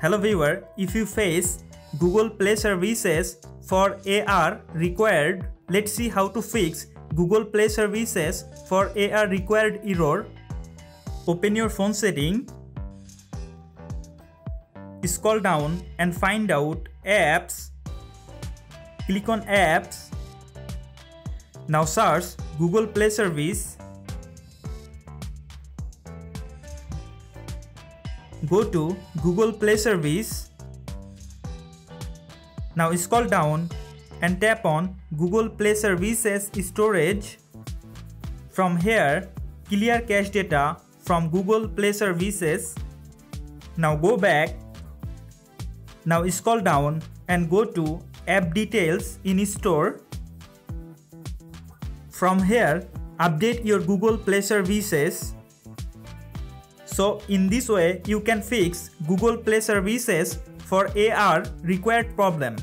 Hello viewer, if you face Google Play services for AR required, let's see how to fix Google Play services for AR required error. Open your phone setting, scroll down and find out apps, click on apps. Now search Google Play service. Go to Google Play service. Now scroll down and tap on Google Play services storage. From here, clear cache data from Google Play services. Now go back. Now scroll down and go to app details in store. From here, update your Google Play services. So in this way, you can fix Google Play services for AR required problem.